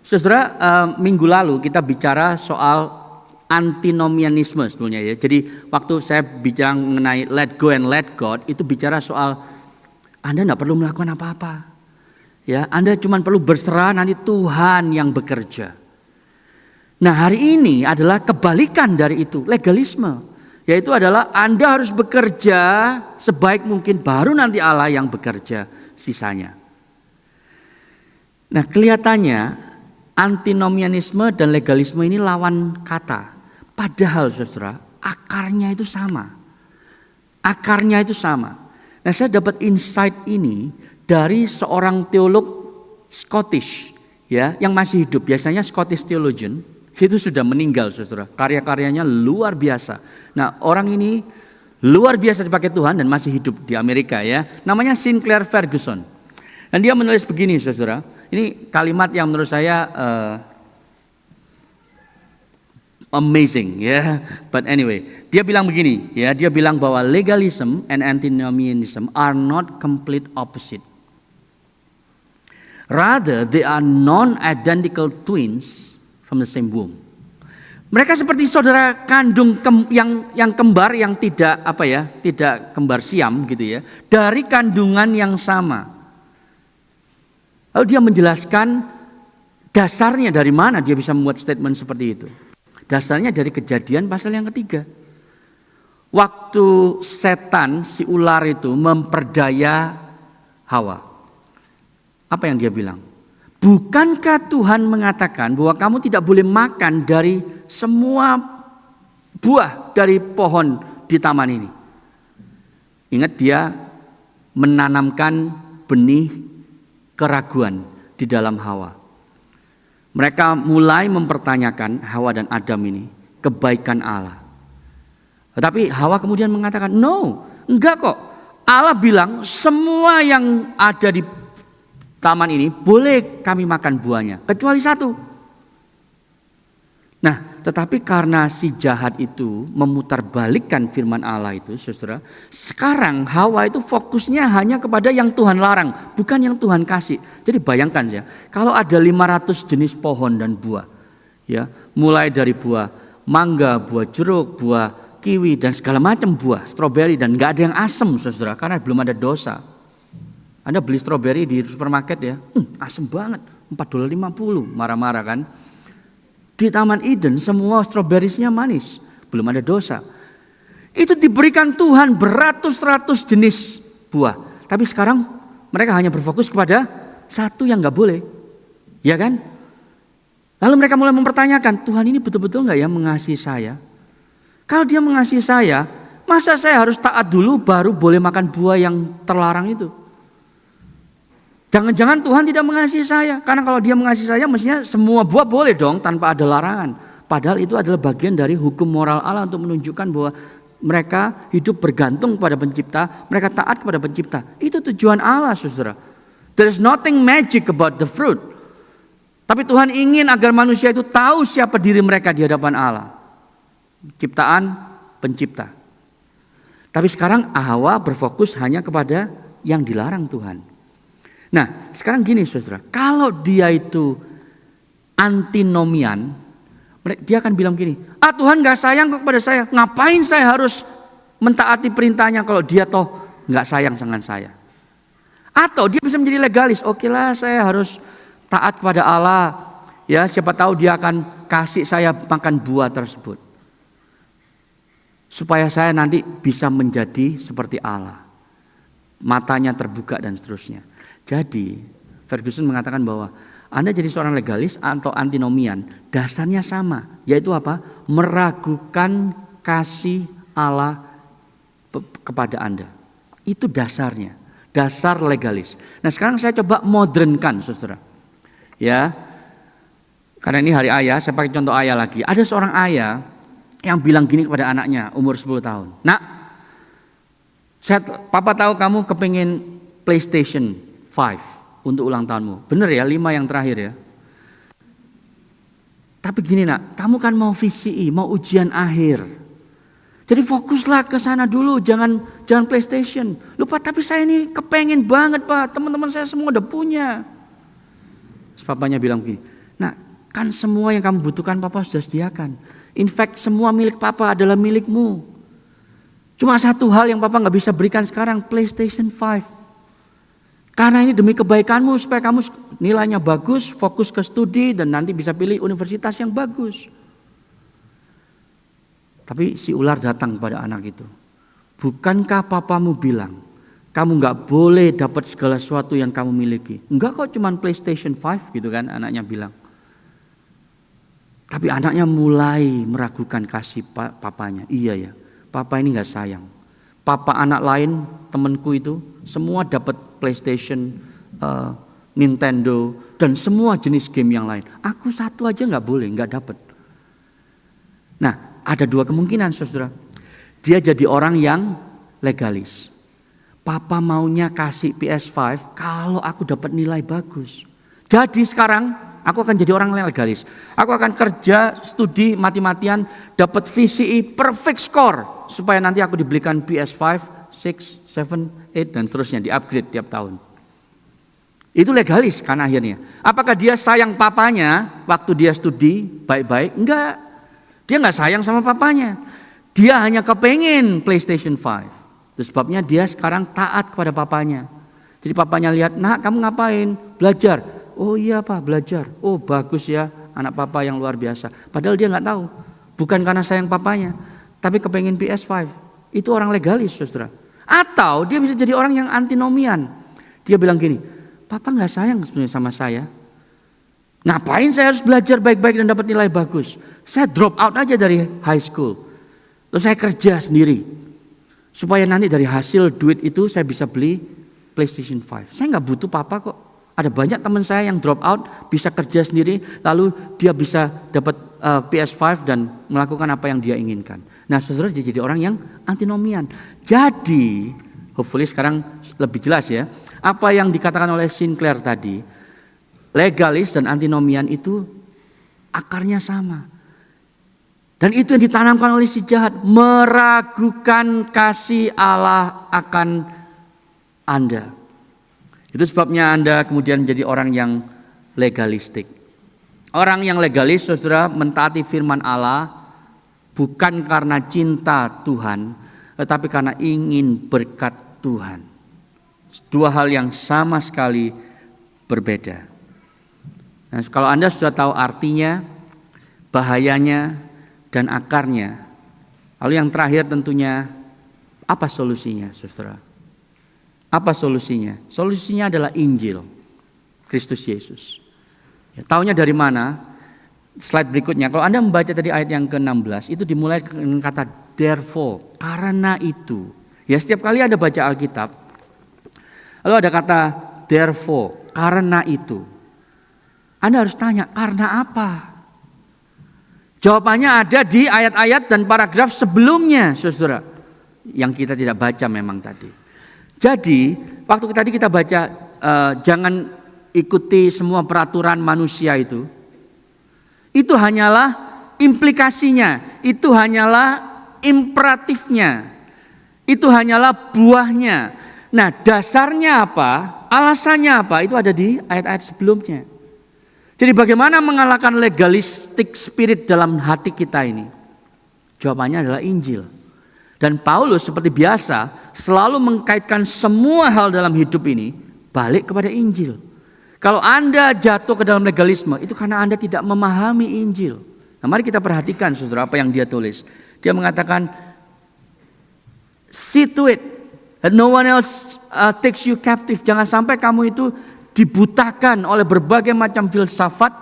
Saudara, minggu lalu kita bicara soal antinomianisme sebenarnya ya. Jadi waktu saya bicara mengenai let go and let God, itu bicara soal Anda tidak perlu melakukan apa-apa. Ya, Anda cuma perlu berserah, nanti Tuhan yang bekerja. Nah, hari ini adalah kebalikan dari itu, legalisme. Yaitu adalah Anda harus bekerja sebaik mungkin, baru nanti Allah yang bekerja sisanya. Nah, kelihatannya antinomianisme dan legalisme ini lawan kata. Padahal saudara, akarnya itu sama. Akarnya itu sama. Nah, saya dapat insight ini dari seorang teolog Scottish ya, yang masih hidup. Biasanya Scottish theologian itu sudah meninggal saudara. Karya-karyanya luar biasa. Nah, orang ini luar biasa dipakai Tuhan dan masih hidup di Amerika ya. Namanya Sinclair Ferguson. Dan dia menulis begini saudara. Ini kalimat yang menurut saya amazing ya. But anyway, dia bilang begini ya, dia bilang bahwa legalism and antinomianism are not complete opposite. Rather, they are non-identical twins from the same womb. Mereka seperti saudara kandung yang kembar, yang tidak tidak kembar siam gitu ya, dari kandungan yang sama. Lalu dia menjelaskan dasarnya dari mana dia bisa membuat statement seperti itu. Dasarnya dari Kejadian pasal yang 3. Waktu setan, si ular itu memperdaya Hawa. Apa yang dia bilang? Bukankah Tuhan mengatakan bahwa kamu tidak boleh makan dari semua buah dari pohon di taman ini? Ingat, dia menanamkan benih keraguan di dalam Hawa. Mereka mulai mempertanyakan Hawa dan Adam ini kebaikan Allah. Tetapi Hawa kemudian mengatakan, no, enggak kok. Allah bilang semua yang ada di taman ini boleh kami makan buahnya, kecuali satu. Nah, tetapi karena si jahat itu memutarbalikkan firman Allah itu, saudara, sekarang Hawa itu fokusnya hanya kepada yang Tuhan larang, bukan yang Tuhan kasih. Jadi bayangkan ya, kalau ada 500 jenis pohon dan buah, ya, mulai dari buah mangga, buah jeruk, buah kiwi dan segala macam buah, stroberi, dan nggak ada yang asem, saudara, karena belum ada dosa. Anda beli stroberi di supermarket ya, asem banget, $4.50, marah-marah kan? Di Taman Eden semua stroberisnya manis, belum ada dosa. Itu diberikan Tuhan beratus-ratus jenis buah. Tapi sekarang mereka hanya berfokus kepada satu yang nggak boleh, ya kan? Lalu mereka mulai mempertanyakan, Tuhan ini betul-betul nggak ya mengasihi saya? Kalau dia mengasihi saya, masa saya harus taat dulu baru boleh makan buah yang terlarang itu? Jangan-jangan Tuhan tidak mengasihi saya. Karena kalau dia mengasihi saya mestinya semua buah boleh dong tanpa ada larangan. Padahal itu adalah bagian dari hukum moral Allah untuk menunjukkan bahwa mereka hidup bergantung pada pencipta. Mereka taat kepada pencipta. Itu tujuan Allah, saudara. There is nothing magic about the fruit. Tapi Tuhan ingin agar manusia itu tahu siapa diri mereka di hadapan Allah. Ciptaan pencipta. Tapi sekarang Hawa berfokus hanya kepada yang dilarang Tuhan. Nah, sekarang gini saudara, kalau dia itu antinomian, dia akan bilang gini, Tuhan gak sayang kepada saya, ngapain saya harus mentaati perintahnya kalau dia toh gak sayang dengan saya. Atau dia bisa menjadi legalis, oke lah saya harus taat kepada Allah, ya siapa tahu dia akan kasih saya makan buah tersebut. Supaya saya nanti bisa menjadi seperti Allah, matanya terbuka dan seterusnya. Jadi Ferguson mengatakan bahwa Anda jadi seorang legalis atau antinomian, dasarnya sama, yaitu apa? Meragukan kasih Allah kepada Anda. Itu dasarnya, dasar legalis. Nah sekarang saya coba modernkan, saudara. Ya, karena ini hari ayah, saya pakai contoh ayah lagi. Ada seorang ayah yang bilang gini kepada anaknya, umur 10 tahun. Nak, papa tahu kamu kepingin PlayStation 5 untuk ulang tahunmu. Bener ya, 5 yang terakhir ya. Tapi gini nak, kamu kan mau VCE, mau ujian akhir. Jadi fokuslah ke sana dulu, jangan PlayStation. Lupa, tapi saya ini kepengen banget pak, teman-teman saya semua udah punya. Terus papanya bilang gini, nah kan semua yang kamu butuhkan papa sudah sediakan. In fact semua milik papa adalah milikmu. Cuma satu hal yang papa gak bisa berikan sekarang, PlayStation 5. Karena ini demi kebaikanmu supaya kamu nilainya bagus, fokus ke studi dan nanti bisa pilih universitas yang bagus. Tapi si ular datang kepada anak itu. Bukankah papamu bilang, kamu gak boleh dapat segala sesuatu yang kamu miliki? Enggak kok, cuman PlayStation 5 gitu kan anaknya bilang. Tapi anaknya mulai meragukan kasih papanya. Iya ya, papa ini gak sayang. Papa anak lain, temanku itu, semua dapat PlayStation, Nintendo, dan semua jenis game yang lain. Aku satu aja gak boleh, gak dapat. Nah, ada dua kemungkinan saudara. Dia jadi orang yang legalis. Papa maunya kasih PS5 kalau aku dapat nilai bagus. Jadi sekarang aku akan jadi orang yang legalis. Aku akan kerja, studi, mati-matian, dapat VCE perfect score. Supaya nanti aku dibelikan PS5, 6, 7, 8 dan seterusnya, di-upgrade tiap tahun. Itu legalis kan akhirnya. Apakah dia sayang papanya waktu dia studi baik-baik? Enggak. Dia enggak sayang sama papanya. Dia hanya kepengen PlayStation 5. Itu sebabnya dia sekarang taat kepada papanya. Jadi papanya lihat, nak kamu ngapain? Belajar. Oh iya pak, belajar. Oh bagus ya, anak papa yang luar biasa. Padahal dia enggak tahu. Bukan karena sayang papanya, tapi kepengen PS5. Itu orang legalis saudara. Atau dia bisa jadi orang yang antinomian. Dia bilang gini, papa gak sayang sebenarnya sama saya. Ngapain saya harus belajar baik-baik dan dapat nilai bagus? Saya drop out aja dari high school. Terus saya kerja sendiri. Supaya nanti dari hasil duit itu saya bisa beli PlayStation 5. Saya gak butuh papa kok. Ada banyak teman saya yang drop out, bisa kerja sendiri, lalu dia bisa dapat PS5 dan melakukan apa yang dia inginkan. Nah saudara jadi orang yang antinomian. Jadi hopefully sekarang lebih jelas ya. Apa yang dikatakan oleh Sinclair tadi, legalis dan antinomian itu akarnya sama. Dan itu yang ditanamkan oleh si jahat, meragukan kasih Allah akan Anda. Itu sebabnya Anda kemudian menjadi orang yang legalistik. Orang yang legalis, saudara, mentaati firman Allah bukan karena cinta Tuhan, tetapi karena ingin berkat Tuhan. Dua hal yang sama sekali berbeda. Nah, kalau Anda sudah tahu artinya, bahayanya, dan akarnya. Lalu yang terakhir tentunya, apa solusinya, saudara? Apa solusinya? Solusinya adalah Injil Kristus Yesus. Ya, taunya dari mana? Slide berikutnya. Kalau Anda membaca tadi ayat yang ke-16, itu dimulai dengan kata therefore, karena itu. Ya, setiap kali Anda baca Alkitab, lalu ada kata therefore, karena itu. Anda harus tanya, karena apa? Jawabannya ada di ayat-ayat dan paragraf sebelumnya, saudara, yang kita tidak baca memang tadi. Jadi, waktu tadi kita baca, jangan ikuti semua peraturan manusia itu. Itu hanyalah implikasinya, itu hanyalah imperatifnya, itu hanyalah buahnya. Nah, dasarnya apa, alasannya apa, itu ada di ayat-ayat sebelumnya. Jadi bagaimana mengalahkan legalistic spirit dalam hati kita ini? Jawabannya adalah Injil. Dan Paulus seperti biasa selalu mengkaitkan semua hal dalam hidup ini balik kepada Injil. Kalau Anda jatuh ke dalam legalisme, itu karena Anda tidak memahami Injil. Nah, mari kita perhatikan, saudara, apa yang dia tulis. Dia mengatakan, see to it that no one else takes you captive. Jangan sampai kamu itu dibutakan oleh berbagai macam filsafat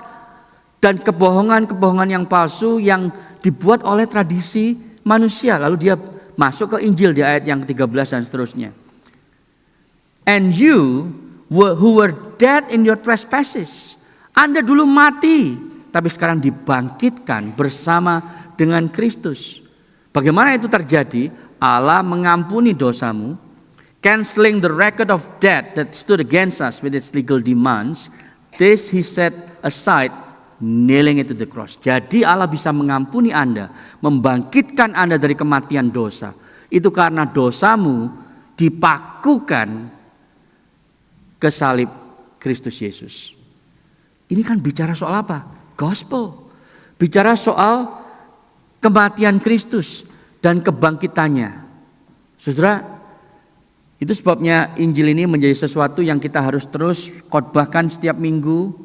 dan kebohongan-kebohongan yang palsu yang dibuat oleh tradisi manusia. Lalu dia masuk ke Injil di ayat yang ke-13 dan seterusnya. And you who were dead in your trespasses. Anda dulu mati, tapi sekarang dibangkitkan bersama dengan Kristus. Bagaimana itu terjadi? Allah mengampuni dosamu, canceling the record of debt that stood against us with its legal demands. This he set aside, nailing it to the cross. Jadi Allah bisa mengampuni Anda, membangkitkan Anda dari kematian dosa. Itu karena dosamu dipakukan ke salib Kristus Yesus. Ini kan bicara soal apa? Gospel. Bicara soal kematian Kristus dan kebangkitannya. Saudara, itu sebabnya Injil ini menjadi sesuatu yang kita harus terus khotbahkan setiap minggu,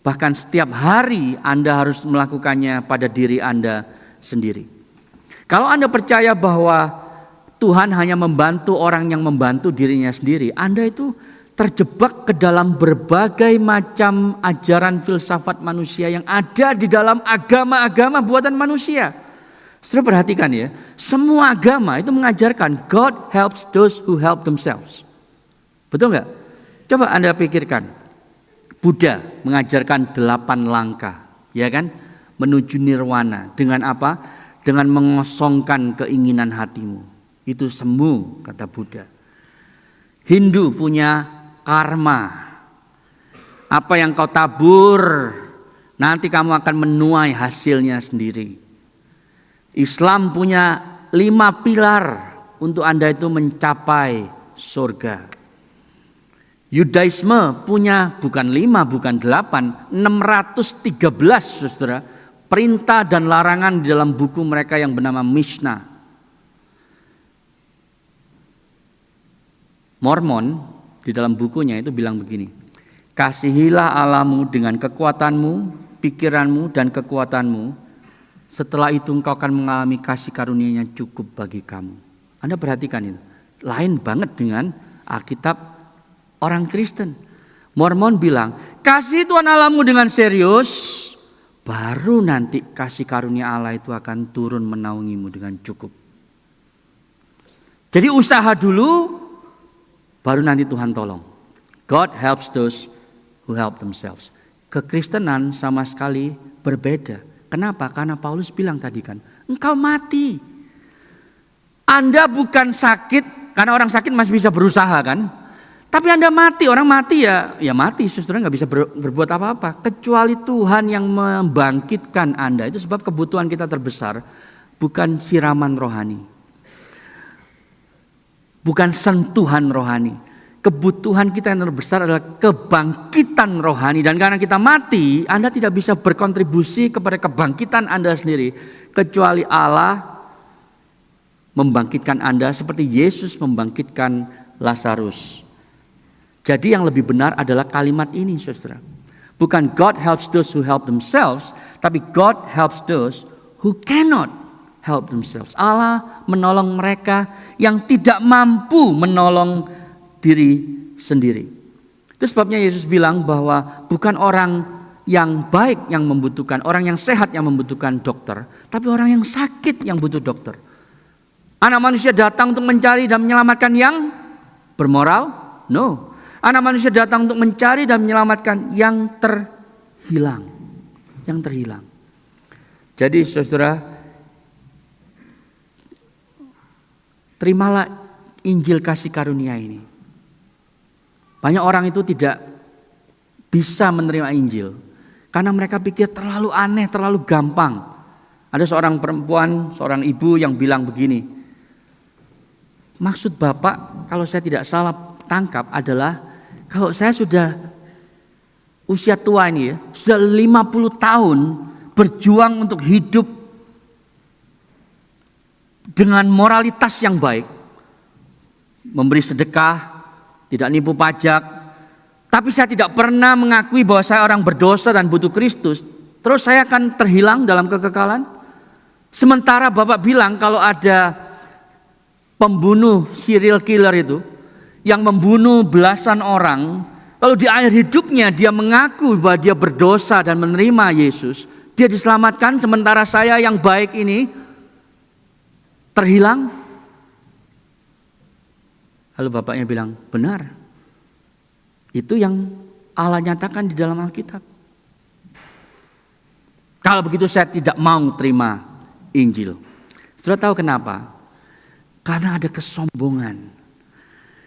bahkan setiap hari Anda harus melakukannya pada diri Anda sendiri. Kalau Anda percaya bahwa Tuhan hanya membantu orang yang membantu dirinya sendiri, Anda itu terjebak ke dalam berbagai macam ajaran filsafat manusia yang ada di dalam agama-agama buatan manusia. Saudara perhatikan ya, semua agama itu mengajarkan God helps those who help themselves. Betul nggak? Coba Anda pikirkan, Buddha mengajarkan 8 langkah, ya kan, menuju nirwana. Dengan apa? Dengan mengosongkan keinginan hatimu. Itu semu, kata Buddha. Hindu punya karma. Apa yang kau tabur, nanti kamu akan menuai hasilnya sendiri. Islam punya 5 pilar untuk Anda itu mencapai surga. Yudaisme punya bukan 5, bukan 8, 613, saudara, perintah dan larangan di dalam buku mereka yang bernama Mishnah. Mormon di dalam bukunya itu bilang begini, kasihilah Allahmu dengan kekuatanmu, pikiranmu, dan kekuatanmu. Setelah itu engkau akan mengalami kasih karunia-Nya cukup bagi kamu. Anda perhatikan itu. Lain banget dengan Alkitab orang Kristen. Mormon bilang, kasih Tuhan Allahmu dengan serius, baru nanti kasih karunia Allah itu akan turun menaungimu dengan cukup. Jadi usaha dulu, baru nanti Tuhan tolong. God helps those who help themselves. Kekristenan sama sekali berbeda. Kenapa? Karena Paulus bilang tadi kan, engkau mati. Anda bukan sakit, karena orang sakit masih bisa berusaha kan. Tapi Anda mati, orang mati ya mati, saudara nggak bisa berbuat apa-apa. Kecuali Tuhan yang membangkitkan Anda. Itu sebab kebutuhan kita terbesar bukan siraman rohani. Bukan sentuhan rohani. Kebutuhan kita yang terbesar adalah kebangkitan rohani. Dan karena kita mati, Anda tidak bisa berkontribusi kepada kebangkitan Anda sendiri. Kecuali Allah membangkitkan Anda seperti Yesus membangkitkan Lazarus. Jadi yang lebih benar adalah kalimat ini, saudara. Bukan God helps those who help themselves, tapi God helps those who cannot help themselves. Allah menolong mereka yang tidak mampu menolong diri sendiri. Itu sebabnya Yesus bilang bahwa bukan orang yang baik yang membutuhkan, orang yang sehat yang membutuhkan dokter, tapi orang yang sakit yang butuh dokter. Anak manusia datang untuk mencari dan menyelamatkan yang bermoral? No. Anak manusia datang untuk mencari dan menyelamatkan yang terhilang. Yang terhilang. Jadi saudara, terimalah Injil kasih karunia ini. Banyak orang itu tidak bisa menerima Injil. Karena mereka pikir terlalu aneh, terlalu gampang. Ada seorang perempuan, seorang ibu yang bilang begini. Maksud Bapak, kalau saya tidak salah tangkap adalah kalau saya sudah usia tua ini ya, sudah 50 tahun berjuang untuk hidup dengan moralitas yang baik, memberi sedekah, tidak nipu pajak, tapi saya tidak pernah mengakui bahwa saya orang berdosa dan butuh Kristus, terus saya akan terhilang dalam kekekalan? Sementara Bapak bilang kalau ada pembunuh serial killer itu, yang membunuh belasan orang, lalu di akhir hidupnya dia mengaku bahwa dia berdosa dan menerima Yesus, dia diselamatkan, sementara saya yang baik ini terhilang. Lalu bapaknya bilang, benar, itu yang Allah nyatakan di dalam Alkitab. Kalau begitu saya tidak mau terima Injil. Sudah tahu kenapa? Karena ada kesombongan.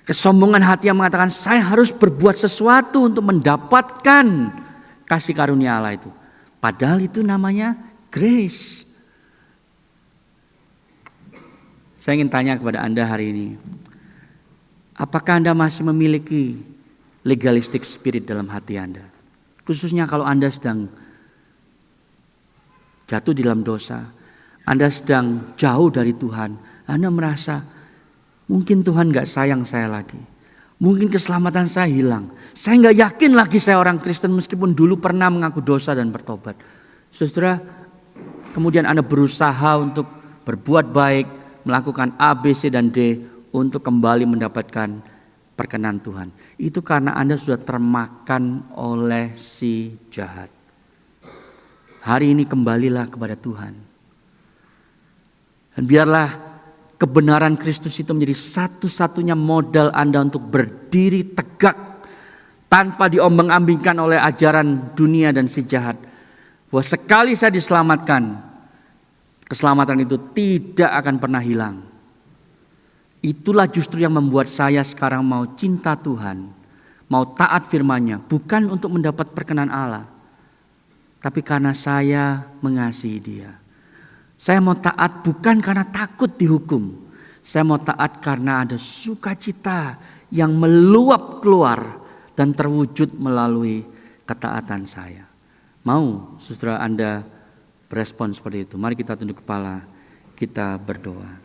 Kesombongan hati yang mengatakan saya harus berbuat sesuatu untuk mendapatkan kasih karunia Allah itu. Padahal itu namanya grace. Saya ingin tanya kepada Anda hari ini. Apakah Anda masih memiliki legalistic spirit dalam hati Anda? Khususnya kalau Anda sedang jatuh di dalam dosa. Anda sedang jauh dari Tuhan. Anda merasa mungkin Tuhan gak sayang saya lagi. Mungkin keselamatan saya hilang. Saya gak yakin lagi saya orang Kristen meskipun dulu pernah mengaku dosa dan bertobat. Saudara, kemudian Anda berusaha untuk berbuat baik, melakukan A, B, C, dan D untuk kembali mendapatkan perkenan Tuhan. Itu karena Anda sudah termakan oleh si jahat. Hari ini kembalilah kepada Tuhan. Dan biarlah kebenaran Kristus itu menjadi satu-satunya modal Anda untuk berdiri tegak tanpa diombang-ambingkan oleh ajaran dunia dan si jahat. Bahwa sekali saya diselamatkan, keselamatan itu tidak akan pernah hilang. Itulah justru yang membuat saya sekarang mau cinta Tuhan, mau taat firman-Nya, bukan untuk mendapat perkenan Allah, tapi karena saya mengasihi Dia. Saya mau taat bukan karena takut dihukum. Saya mau taat karena ada sukacita yang meluap keluar dan terwujud melalui ketaatan saya. Mau saudara Anda berespon seperti itu? Mari kita tunduk kepala, kita berdoa.